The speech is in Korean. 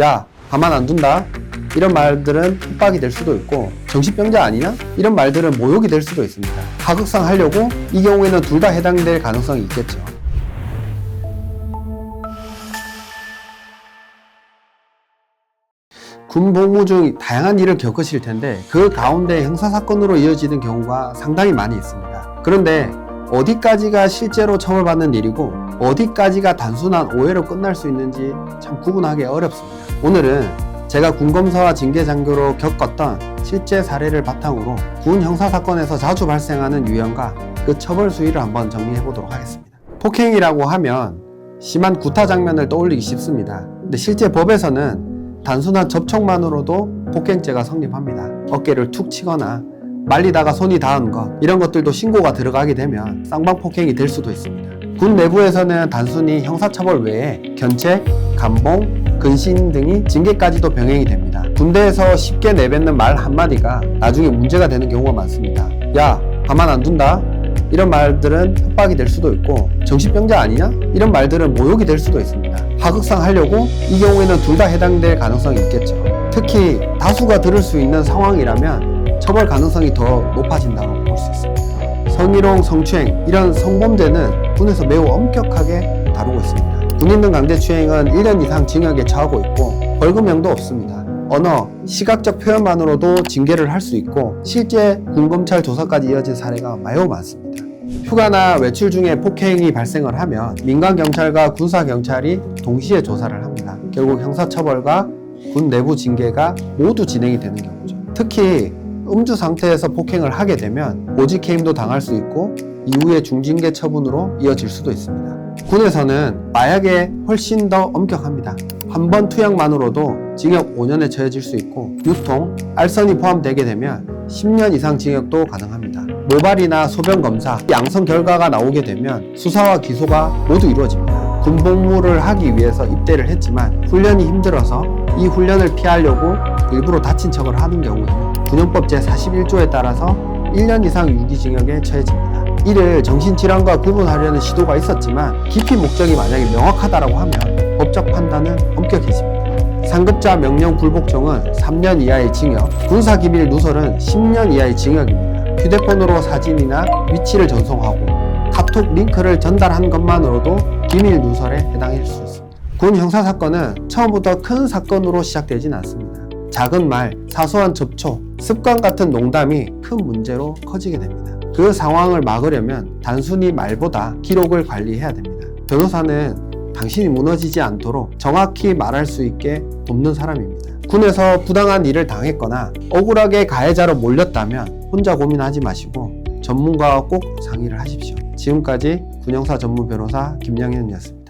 야, 가만 안 둔다. 이런 말들은 협박이 될 수도 있고, 정신병자 아니냐? 이런 말들은 모욕이 될 수도 있습니다. 하극상 하려고 이 경우에는 둘 다 해당될 가능성이 있겠죠. 군 복무 중 다양한 일을 겪으실 텐데 그 가운데 형사사건으로 이어지는 경우가 상당히 많이 있습니다. 그런데 어디까지가 실제로 처벌받는 일이고 어디까지가 단순한 오해로 끝날 수 있는지 참 구분하기 어렵습니다. 오늘은 제가 군검사와 징계장교로 겪었던 실제 사례를 바탕으로 군 형사사건에서 자주 발생하는 유형과 그 처벌 수위를 한번 정리해 보도록 하겠습니다. 폭행이라고 하면 심한 구타 장면을 떠올리기 쉽습니다. 근데 실제 법에서는 단순한 접촉만으로도 폭행죄가 성립합니다. 어깨를 툭 치거나 말리다가 손이 닿은 것, 이런 것들도 신고가 들어가게 되면 쌍방폭행이 될 수도 있습니다. 군 내부에서는 단순히 형사처벌 외에 견책, 감봉, 근신 등이 징계까지도 병행이 됩니다. 군대에서 쉽게 내뱉는 말 한마디가 나중에 문제가 되는 경우가 많습니다. 야, 가만 안 둔다. 이런 말들은 협박이 될 수도 있고, 정신병자 아니냐? 이런 말들은 모욕이 될 수도 있습니다. 하극상 하려고 이 경우에는 둘 다 해당될 가능성이 있겠죠. 특히 다수가 들을 수 있는 상황이라면 처벌 가능성이 더 높아진다고 볼 수 있습니다. 성희롱, 성추행 이런 성범죄는 군에서 매우 엄격하게 다루고 있습니다. 군인 등 강제추행은 1년 이상 징역에 처하고 있고 벌금형도 없습니다. 언어, 시각적 표현만으로도 징계를 할 수 있고 실제 군검찰 조사까지 이어진 사례가 매우 많습니다. 휴가나 외출 중에 폭행이 발생을 하면 민간경찰과 군사경찰이 동시에 조사를 합니다. 결국 형사처벌과 군 내부 징계가 모두 진행이 되는 경우죠. 특히 음주 상태에서 폭행을 하게 되면 보직해임도 당할 수 있고 이후에 중징계 처분으로 이어질 수도 있습니다. 군에서는 마약에 훨씬 더 엄격합니다. 한 번 투약만으로도 징역 5년에 처해질 수 있고 유통, 알선이 포함되게 되면 10년 이상 징역도 가능합니다. 모발이나 소변 검사, 양성 결과가 나오게 되면 수사와 기소가 모두 이루어집니다. 군 복무를 하기 위해서 입대를 했지만 훈련이 힘들어서 이 훈련을 피하려고 일부러 다친 척을 하는 경우에는 군형법 제41조에 따라서 1년 이상 유기징역에 처해집니다. 이를 정신질환과 구분하려는 시도가 있었지만 기피 목적이 만약에 명확하다고 하면 법적 판단은 엄격해집니다. 상급자 명령 불복종은 3년 이하의 징역, 군사기밀 누설은 10년 이하의 징역입니다. 휴대폰으로 사진이나 위치를 전송하고 카톡 링크를 전달한 것만으로도 기밀 누설에 해당할 수 있습니다. 군 형사사건은 처음부터 큰 사건으로 시작되진 않습니다. 작은 말, 사소한 접촉, 습관 같은 농담이 큰 문제로 커지게 됩니다. 그 상황을 막으려면 단순히 말보다 기록을 관리해야 됩니다. 변호사는 당신이 무너지지 않도록 정확히 말할 수 있게 돕는 사람입니다. 군에서 부당한 일을 당했거나 억울하게 가해자로 몰렸다면 혼자 고민하지 마시고 전문가와 꼭 상의를 하십시오. 지금까지 군형사 전문 변호사 김양현이었습니다.